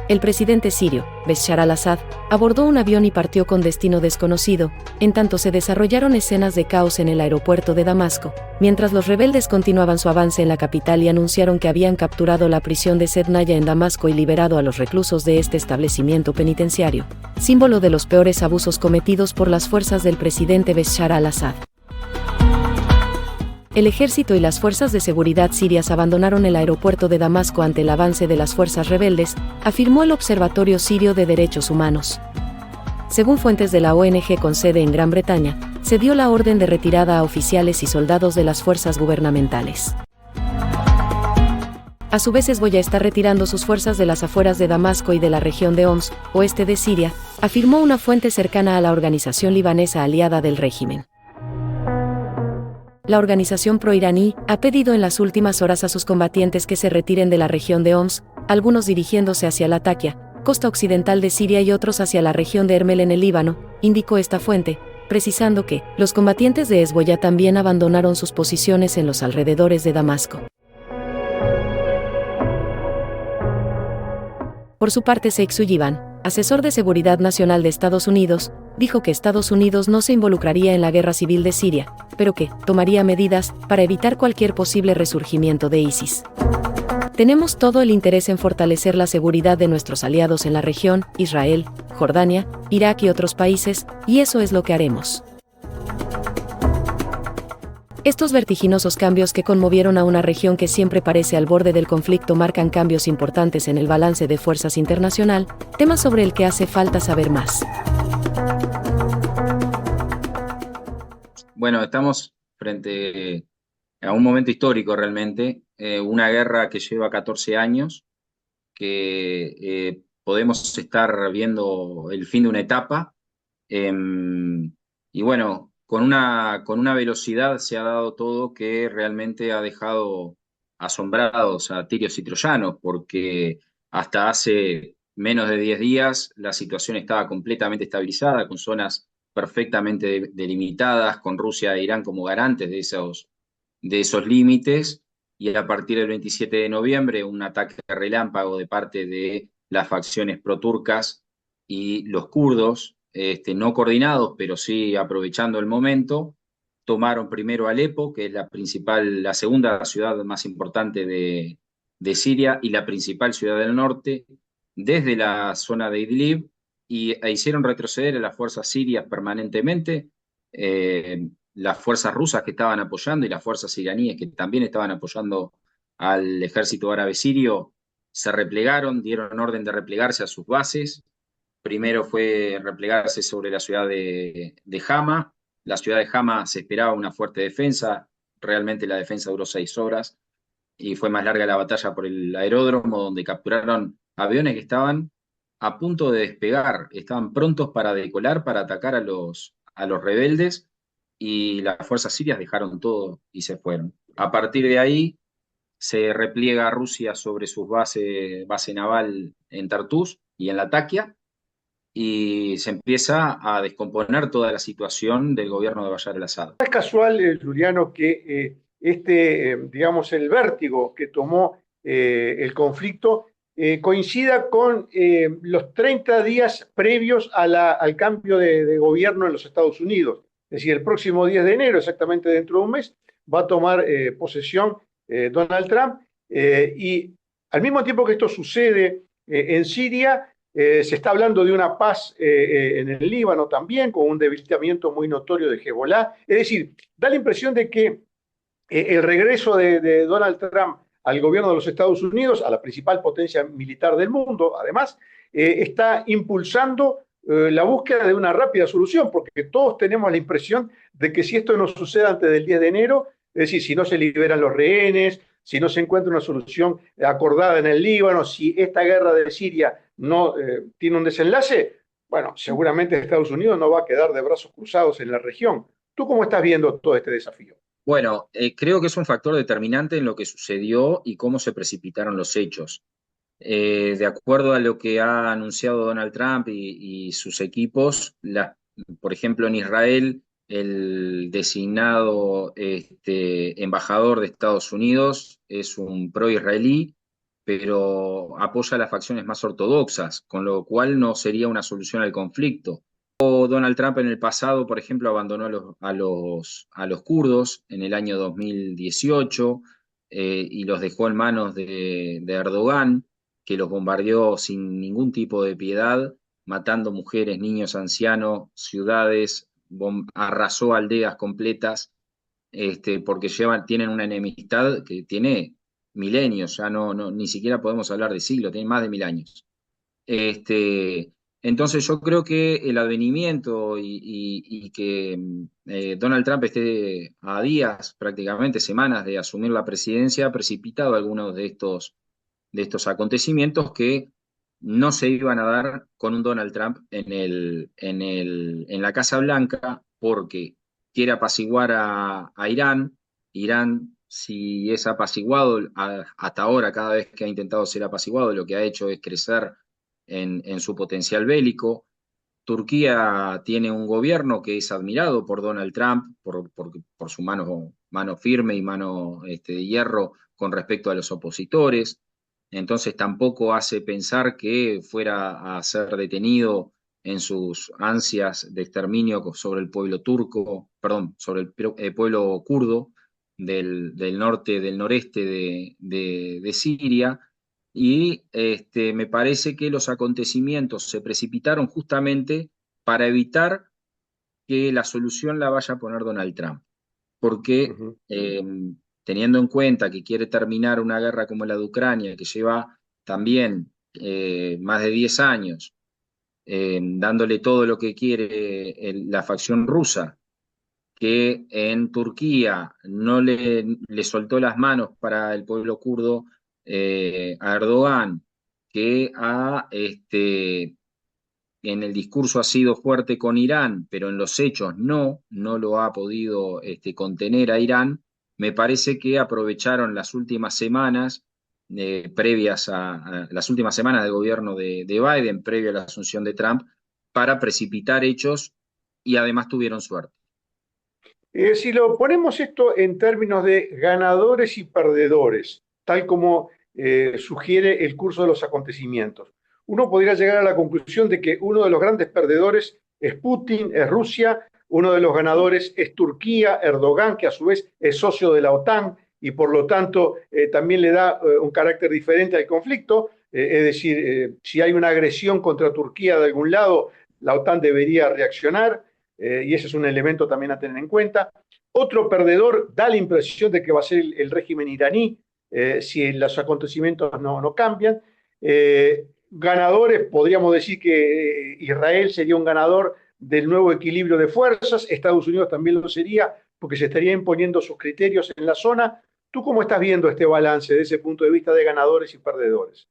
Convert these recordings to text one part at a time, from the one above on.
El presidente sirio, Bashar al-Assad, abordó un avión y partió con destino desconocido, en tanto se desarrollaron escenas de caos en el aeropuerto de Damasco, mientras los rebeldes continuaban su avance en la capital y anunciaron que habían capturado la prisión de Sednaya en Damasco y liberado a los reclusos de este establecimiento penitenciario, símbolo de los peores abusos cometidos por las fuerzas del presidente Bashar al-Assad. El ejército y las fuerzas de seguridad sirias abandonaron el aeropuerto de Damasco ante el avance de las fuerzas rebeldes, afirmó el Observatorio Sirio de Derechos Humanos. Según fuentes de la ONG con sede en Gran Bretaña, se dio la orden de retirada a oficiales y soldados de las fuerzas gubernamentales. A su vez, Hezbollah está retirando sus fuerzas de las afueras de Damasco y de la región de Homs, oeste de Siria, afirmó una fuente cercana a la organización libanesa aliada del régimen. La organización proiraní ha pedido en las últimas horas a sus combatientes que se retiren de la región de Homs, algunos dirigiéndose hacia Latakia, costa occidental de Siria, y otros hacia la región de Ermel en el Líbano, indicó esta fuente, precisando que los combatientes de Hezbollah también abandonaron sus posiciones en los alrededores de Damasco. Por su parte, Sheikh Sullivan, asesor de seguridad nacional de Estados Unidos, dijo que Estados Unidos no se involucraría en la guerra civil de Siria, pero que tomaría medidas para evitar cualquier posible resurgimiento de ISIS. Tenemos todo el interés en fortalecer la seguridad de nuestros aliados en la región, Israel, Jordania, Irak y otros países, y eso es lo que haremos. Estos vertiginosos cambios que conmovieron a una región que siempre parece al borde del conflicto marcan cambios importantes en el balance de fuerzas internacional, tema sobre el que hace falta saber más. Bueno, estamos frente a un momento histórico realmente, una guerra que lleva 14 años, que podemos estar viendo el fin de una etapa, y bueno, con una velocidad se ha dado todo que realmente ha dejado asombrados a tirios y troyanos, porque hasta hace menos de 10 días la situación estaba completamente estabilizada, con zonas perfectamente delimitadas, con Rusia e Irán como garantes de esos límites, y a partir del 27 de noviembre un ataque relámpago de parte de las facciones proturcas y los kurdos, no coordinados, pero sí aprovechando el momento, tomaron primero Alepo, que es la segunda ciudad más importante de Siria y la principal ciudad del norte, desde la zona de Idlib, e hicieron retroceder a las fuerzas sirias permanentemente, las fuerzas rusas que estaban apoyando y las fuerzas iraníes que también estaban apoyando al ejército árabe sirio, se replegaron, dieron orden de replegarse a sus bases. Primero fue replegarse sobre la ciudad de Hama. La ciudad de Hama se esperaba una fuerte defensa, realmente la defensa duró 6 horas, y fue más larga la batalla por el aeródromo, donde capturaron aviones que estaban a punto de despegar, estaban prontos para decolar, para atacar a los rebeldes, y las fuerzas sirias dejaron todo y se fueron. A partir de ahí se repliega Rusia sobre su base naval en Tartus y en Latakia, y se empieza a descomponer toda la situación del gobierno de Bashar al-Assad. No es casual, Juliano, que digamos, el vértigo que tomó el conflicto coincida con los 30 días previos al cambio de gobierno en los Estados Unidos. Es decir, el próximo 10 de enero, exactamente dentro de un mes, va a tomar posesión Donald Trump, y al mismo tiempo que esto sucede en Siria, se está hablando de una paz en el Líbano también, con un debilitamiento muy notorio de Hezbollah. Es decir, da la impresión de que el regreso de Donald Trump al gobierno de los Estados Unidos, a la principal potencia militar del mundo, además, está impulsando la búsqueda de una rápida solución, porque todos tenemos la impresión de que si esto no sucede antes del 10 de enero, es decir, si no se liberan los rehenes, si no se encuentra una solución acordada en el Líbano, si esta guerra de Siria no tiene un desenlace, bueno, seguramente Estados Unidos no va a quedar de brazos cruzados en la región. ¿Tú cómo estás viendo todo este desafío? Bueno, creo que es un factor determinante en lo que sucedió y cómo se precipitaron los hechos. De acuerdo a lo que ha anunciado Donald Trump y sus equipos, por ejemplo, en Israel, el designado embajador de Estados Unidos es un pro-israelí pero apoya a las facciones más ortodoxas, con lo cual no sería una solución al conflicto. Donald Trump en el pasado, por ejemplo, abandonó a los kurdos en el año 2018 y los dejó en manos de Erdogan, que los bombardeó sin ningún tipo de piedad, matando mujeres, niños, ancianos, ciudades, arrasó aldeas completas, porque tienen una enemistad que tiene milenios, ya ni siquiera podemos hablar de siglos, tiene más de 1000 años. Entonces yo creo que el advenimiento y que Donald Trump esté a días, prácticamente semanas de asumir la presidencia, ha precipitado algunos de estos acontecimientos que no se iban a dar con un Donald Trump en la Casa Blanca, porque quiere apaciguar a Irán. Irán, si es apaciguado, hasta ahora, cada vez que ha intentado ser apaciguado, lo que ha hecho es crecer en su potencial bélico. Turquía tiene un gobierno que es admirado por Donald Trump, por su mano firme y mano de hierro con respecto a los opositores. Entonces tampoco hace pensar que fuera a ser detenido en sus ansias de exterminio sobre el pueblo turco, perdón, sobre el pueblo kurdo del norte, del noreste de Siria. Y me parece que los acontecimientos se precipitaron justamente para evitar que la solución la vaya a poner Donald Trump, porque Ujú. teniendo en cuenta que quiere terminar una guerra como la de Ucrania, que lleva también más de 10 años, dándole todo lo que quiere la facción rusa, que en Turquía no le soltó las manos para el pueblo kurdo a Erdogan, que en el discurso ha sido fuerte con Irán, pero en los hechos no lo ha podido contener a Irán. Me parece que aprovecharon las últimas semanas previas a las últimas semanas del gobierno de Biden, previo a la asunción de Trump, para precipitar hechos y además tuvieron suerte. Si lo ponemos esto en términos de ganadores y perdedores, tal como sugiere el curso de los acontecimientos, uno podría llegar a la conclusión de que uno de los grandes perdedores es Putin, es Rusia, uno de los ganadores es Turquía, Erdogan, que a su vez es socio de la OTAN y por lo tanto también le da un carácter diferente al conflicto. Es decir, si hay una agresión contra Turquía de algún lado, la OTAN debería reaccionar y ese es un elemento también a tener en cuenta. Otro perdedor da la impresión de que va a ser el régimen iraní si los acontecimientos no cambian. Ganadores, podríamos decir que Israel sería un ganador del nuevo equilibrio de fuerzas, Estados Unidos también lo sería porque se estaría imponiendo sus criterios en la zona. ¿Tú cómo estás viendo este balance desde ese punto de vista de ganadores y perdedores?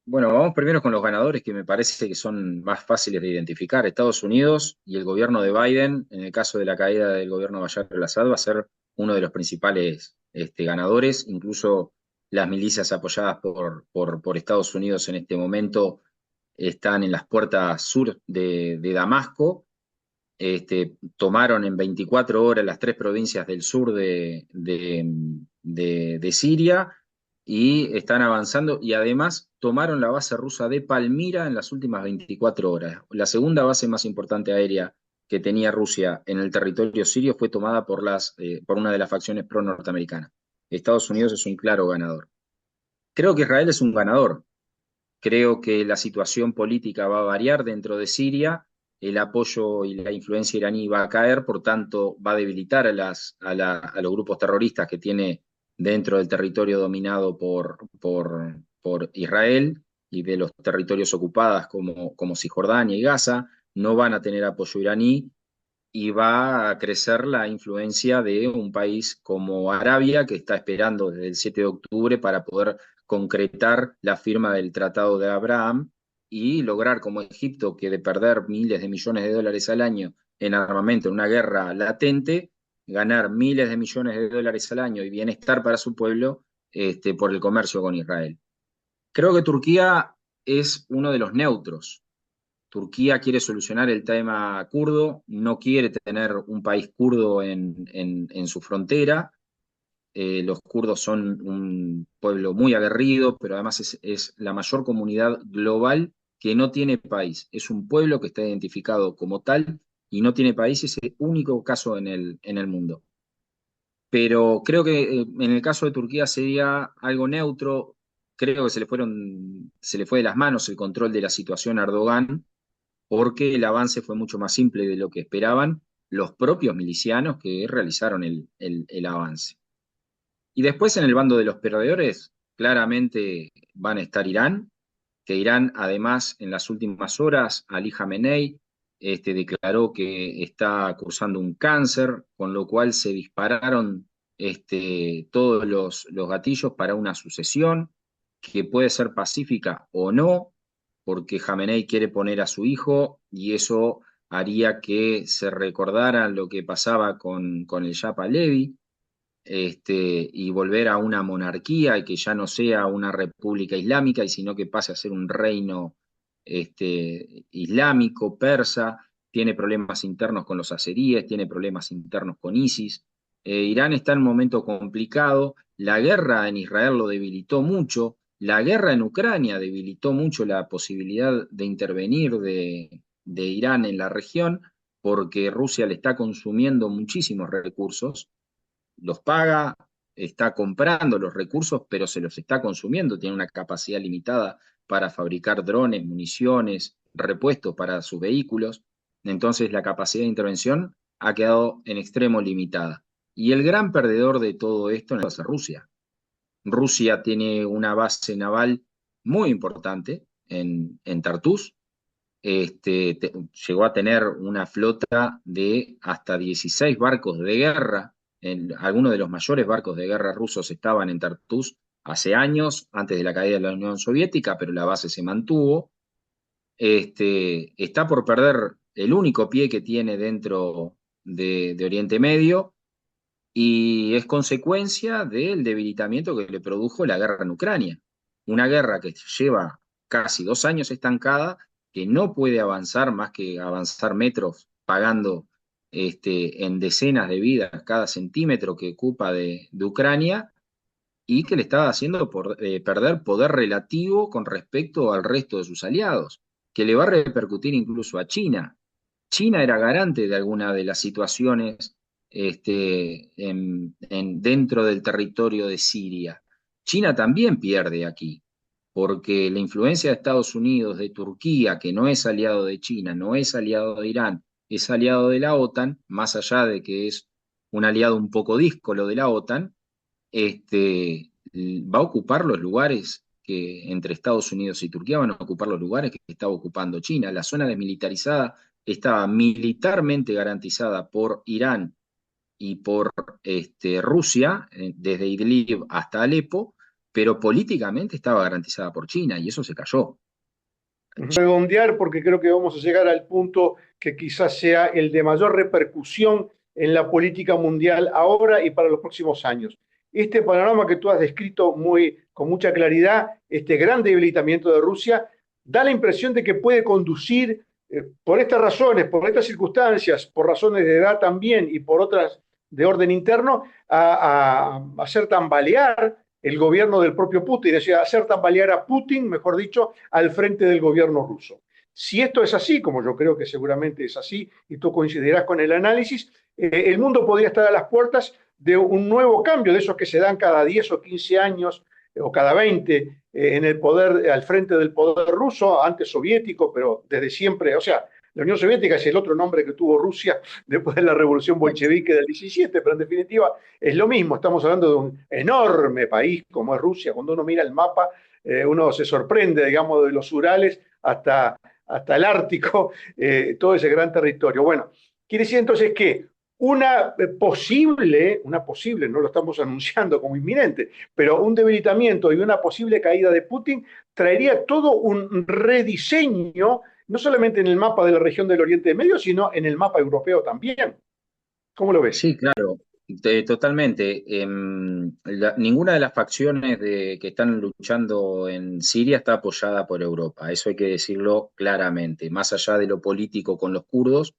Bueno, vamos primero con los ganadores que me parece que son más fáciles de identificar. Estados Unidos y el gobierno de Biden, en el caso de la caída del gobierno de Bashar al-Assad, va a ser uno de los principales ganadores. Incluso las milicias apoyadas por Estados Unidos en este momento están en las puertas sur de Damasco. Tomaron en 24 horas las 3 provincias del sur de Siria y están avanzando y además tomaron la base rusa de Palmira en las últimas 24 horas. La segunda base más importante aérea que tenía Rusia en el territorio sirio fue tomada por una de las facciones pro-norteamericanas. Estados Unidos es un claro ganador. Creo que Israel es un ganador. Creo que la situación política va a variar dentro de Siria, el apoyo y la influencia iraní va a caer, por tanto va a debilitar a los grupos terroristas que tiene dentro del territorio dominado por Israel y de los territorios ocupados como Cisjordania y Gaza, no van a tener apoyo iraní y va a crecer la influencia de un país como Arabia, que está esperando desde el 7 de octubre para poder concretar la firma del Tratado de Abraham y lograr como Egipto, que de perder miles de millones de dólares al año en armamento, en una guerra latente, ganar miles de millones de dólares al año y bienestar para su pueblo por el comercio con Israel. Creo que Turquía es uno de los neutros. Turquía quiere solucionar el tema kurdo, no quiere tener un país kurdo en su frontera, Los kurdos son un pueblo muy aguerrido, pero además es la mayor comunidad global que no tiene país. Es un pueblo que está identificado como tal y no tiene país, es el único caso en el mundo. Pero creo que en el caso de Turquía sería algo neutro. Creo que se le fue de las manos el control de la situación a Erdogan, porque el avance fue mucho más simple de lo que esperaban los propios milicianos que realizaron el avance. Y después en el bando de los perdedores, claramente van a estar Irán, que Irán además en las últimas horas, Ali Khamenei declaró que está cursando un cáncer, con lo cual se dispararon todos los gatillos para una sucesión que puede ser pacífica o no, porque Khamenei quiere poner a su hijo y eso haría que se recordara lo que pasaba con el Shah Pahlavi, y volver a una monarquía y que ya no sea una república islámica, y sino que pase a ser un reino islámico, persa. Tiene problemas internos con los azeríes, tiene problemas internos con ISIS. Irán está en un momento complicado, la guerra en Israel lo debilitó mucho, la guerra en Ucrania debilitó mucho la posibilidad de intervenir de Irán en la región, porque Rusia le está consumiendo muchísimos recursos, los paga, está comprando los recursos, pero se los está consumiendo, tiene una capacidad limitada para fabricar drones, municiones, repuestos para sus vehículos, entonces la capacidad de intervención ha quedado en extremo limitada. Y el gran perdedor de todo esto es Rusia. Rusia tiene una base naval muy importante en Tartus. Llegó a tener una flota de hasta 16 barcos de guerra. Algunos de los mayores barcos de guerra rusos estaban en Tartus hace años, antes de la caída de la Unión Soviética, pero la base se mantuvo. Está por perder el único pie que tiene dentro de Oriente Medio, y es consecuencia del debilitamiento que le produjo la guerra en Ucrania. Una guerra que lleva casi 2 años estancada, que no puede avanzar más que avanzar metros pagando en decenas de vidas cada centímetro que ocupa de Ucrania, y que le está haciendo perder poder relativo con respecto al resto de sus aliados, que le va a repercutir incluso a China. China era garante de alguna de las situaciones dentro del territorio de Siria. China también pierde aquí, porque la influencia de Estados Unidos, de Turquía, que no es aliado de China, no es aliado de Irán, es aliado de la OTAN, más allá de que es un aliado un poco díscolo de la OTAN, va a ocupar los lugares que entre Estados Unidos y Turquía van a ocupar los lugares que estaba ocupando China. La zona desmilitarizada estaba militarmente garantizada por Irán y por Rusia, desde Idlib hasta Alepo, pero políticamente estaba garantizada por China y eso se cayó. Redondear, porque creo que vamos a llegar al punto que quizás sea el de mayor repercusión en la política mundial ahora y para los próximos años. Este panorama que tú has descrito con mucha claridad, este gran debilitamiento de Rusia, da la impresión de que puede conducir, por estas razones, por estas circunstancias, por razones de edad también y por otras de orden interno, a hacer tambalear el gobierno del propio Putin, es decir, hacer tambalear a Putin, mejor dicho, al frente del gobierno ruso. Si esto es así, como yo creo que seguramente es así, y tú coincidirás con el análisis, el mundo podría estar a las puertas de un nuevo cambio, de esos que se dan cada 10 o 15 años, o cada 20, en el poder, al frente del poder ruso, antes soviético, pero desde siempre, o sea, la Unión Soviética es el otro nombre que tuvo Rusia después de la revolución bolchevique del 17, pero en definitiva es lo mismo. Estamos hablando de un enorme país como es Rusia. Cuando uno mira el mapa, uno se sorprende, digamos, de los Urales hasta el Ártico, todo ese gran territorio. Bueno, quiere decir entonces que una posible, no lo estamos anunciando como inminente, pero un debilitamiento y una posible caída de Putin traería todo un rediseño, no solamente en el mapa de la región del Oriente Medio, sino en el mapa europeo también. ¿Cómo lo ves? Sí, claro, totalmente. Ninguna de las facciones que están luchando en Siria está apoyada por Europa, eso hay que decirlo claramente, más allá de lo político con los kurdos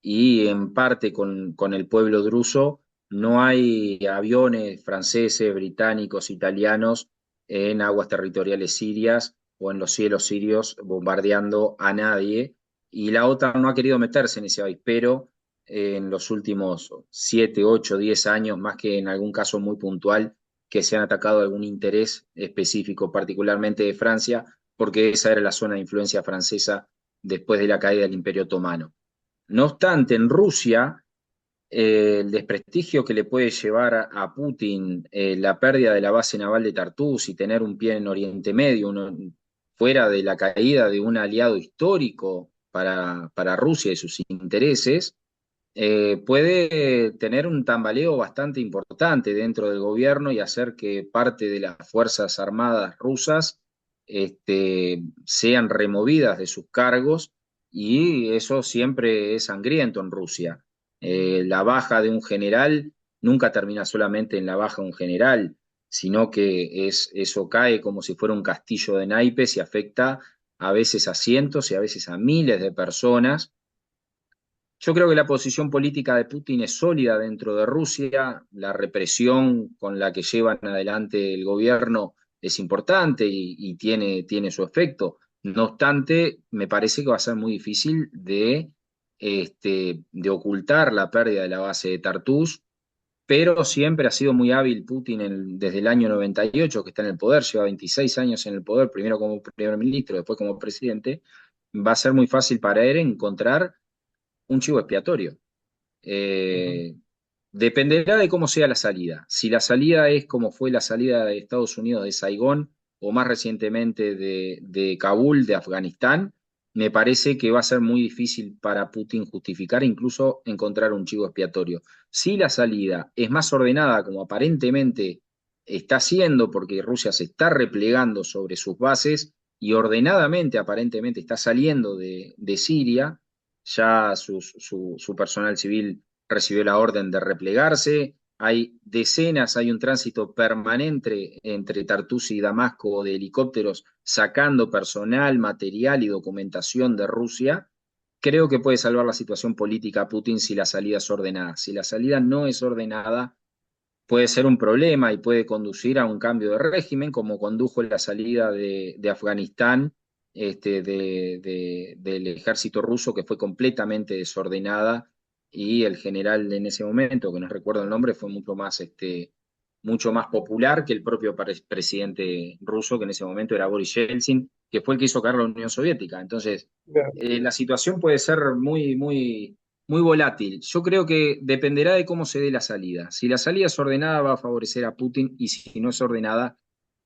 y en parte con el pueblo druso. no hay aviones franceses, británicos, italianos en aguas territoriales sirias o en los cielos sirios bombardeando a nadie. Y la OTAN no ha querido meterse en ese avispero en los últimos 7, 8, 10 años, más que en algún caso muy puntual que se han atacado algún interés específico, particularmente de Francia, porque esa era la zona de influencia francesa después de la caída del Imperio Otomano. No obstante, en Rusia, el desprestigio que le puede llevar a Putin la pérdida de la base naval de Tartus y tener un pie en Oriente Medio, fuera de la caída de un aliado histórico para Rusia y sus intereses, puede tener un tambaleo bastante importante dentro del gobierno y hacer que parte de las Fuerzas Armadas rusas sean removidas de sus cargos, y eso siempre es sangriento en Rusia. La baja de un general nunca termina solamente en la baja de un general, sino que eso cae como si fuera un castillo de naipes y afecta a veces a cientos y a veces a miles de personas. Yo creo que la posición política de Putin es sólida dentro de Rusia, la represión con la que llevan adelante el gobierno es importante y tiene su efecto. No obstante, me parece que va a ser muy difícil de ocultar la pérdida de la base de Tartus, pero siempre ha sido muy hábil Putin desde el año 98, que está en el poder, lleva 26 años en el poder, primero como primer ministro, después como presidente. Va a ser muy fácil para él encontrar un chivo expiatorio. Ujú. Eh, Dependerá de cómo sea la salida. Si la salida es como fue la salida de Estados Unidos de Saigón o más recientemente de Kabul, de Afganistán, me parece que va a ser muy difícil para Putin justificar, incluso encontrar un chivo expiatorio. Si la salida es más ordenada, como aparentemente está haciendo, porque Rusia se está replegando sobre sus bases y ordenadamente, aparentemente, está saliendo de Siria, ya su personal civil recibió la orden de replegarse. Hay decenas, hay un tránsito permanente entre Tartus y Damasco de helicópteros sacando personal, material y documentación de Rusia. Creo que puede salvar la situación política a Putin si la salida es ordenada. Si la salida no es ordenada, puede ser un problema y puede conducir a un cambio de régimen, como condujo la salida de Afganistán, del ejército ruso, que fue completamente desordenada, y el general en ese momento, que no recuerdo el nombre, fue mucho más popular que el propio presidente ruso, que en ese momento era Boris Yeltsin, que fue el que hizo caer la Unión Soviética. Entonces, la situación puede ser muy volátil. Yo creo que dependerá de cómo se dé la salida. Si la salida es ordenada, va a favorecer a Putin, y si no es ordenada,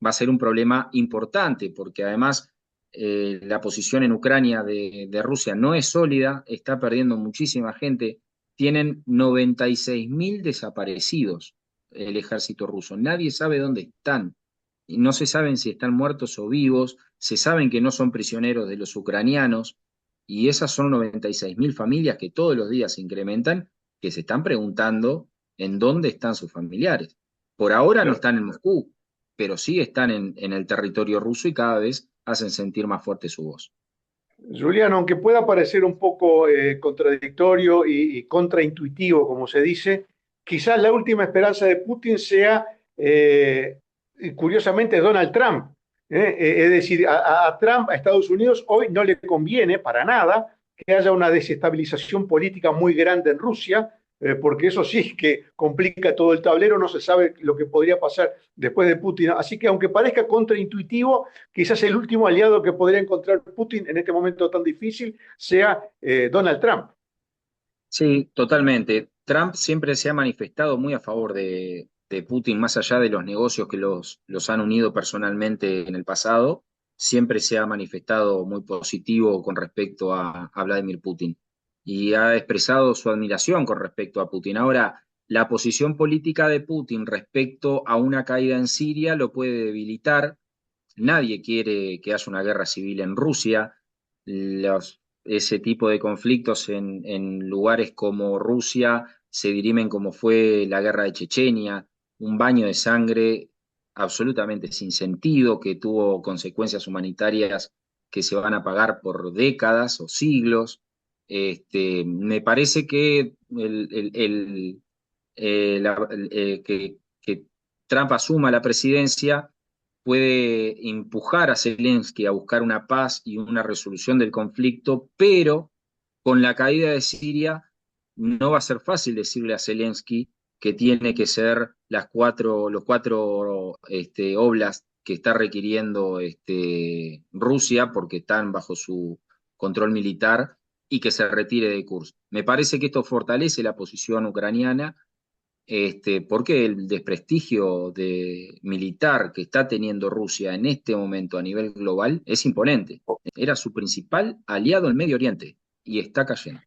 va a ser un problema importante, porque además la posición en Ucrania de Rusia no es sólida, está perdiendo muchísima gente. Tienen 96.000 desaparecidos el ejército ruso. Nadie sabe dónde están. Y no se saben si están muertos o vivos, se saben que no son prisioneros de los ucranianos, y esas son 96.000 familias que todos los días se incrementan, que se están preguntando en dónde están sus familiares. Por ahora no están en Moscú, pero sí están en el territorio ruso y cada vez hacen sentir más fuerte su voz. Julián, aunque pueda parecer un poco contradictorio y contraintuitivo, como se dice, quizás la última esperanza de Putin sea, curiosamente, Donald Trump. Es decir, a Trump, a Estados Unidos, hoy no le conviene para nada que haya una desestabilización política muy grande en Rusia, porque eso sí que complica todo el tablero, no se sabe lo que podría pasar después de Putin. Así que aunque parezca contraintuitivo, quizás el último aliado que podría encontrar Putin en este momento tan difícil sea Donald Trump. Sí, totalmente. Trump siempre se ha manifestado muy a favor de Putin, más allá de los negocios que los han unido personalmente en el pasado, siempre se ha manifestado muy positivo con respecto a Vladimir Putin y ha expresado su admiración con respecto a Putin. Ahora, la posición política de Putin respecto a una caída en Siria lo puede debilitar. Nadie quiere que haya una guerra civil en Rusia. Ese tipo de conflictos en lugares como Rusia se dirimen como fue la guerra de Chechenia, un baño de sangre absolutamente sin sentido que tuvo consecuencias humanitarias que se van a pagar por décadas o siglos. Me parece que que Trump asuma la presidencia, puede empujar a Zelensky a buscar una paz y una resolución del conflicto, pero con la caída de Siria no va a ser fácil decirle a Zelensky que tiene que ser los cuatro oblasts que está requiriendo Rusia porque están bajo su control militar y que se retire de Kursk. Me parece que esto fortalece la posición ucraniana, porque el desprestigio militar que está teniendo Rusia en este momento a nivel global es imponente. Era su principal aliado en Medio Oriente y está cayendo.